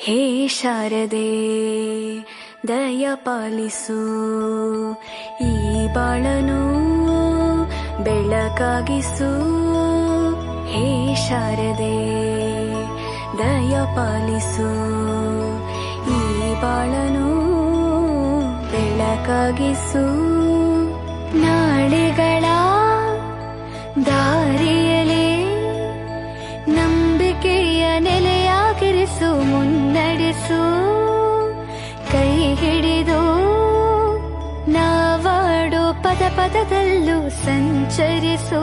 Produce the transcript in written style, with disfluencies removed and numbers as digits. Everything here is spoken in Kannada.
ಹೇ ಶಾರದೆ ದಯ ಪಾಲಿಸು, ಈ ಬಾಳನು ಬೆಳಕಾಗಿಸು. ಹೇ ಶಾರದೆ ದಯ ಪಾಲಿಸು, ಈ ಬಾಳನು ಬೆಳಕಾಗಿಸು. ನಾಳೆಗಳ ದಾರಿಯಲೇ ನಂಬಿಕೆಯ ನೆಲೆಯಾಗಿರಿಸು, ಮುನ್ನಡೆಸು. ಕೈ ಹಿಡಿದು ನಾವಾಡೋ ಪದ ಪದದಲ್ಲೂ ಸಂಚರಿಸು.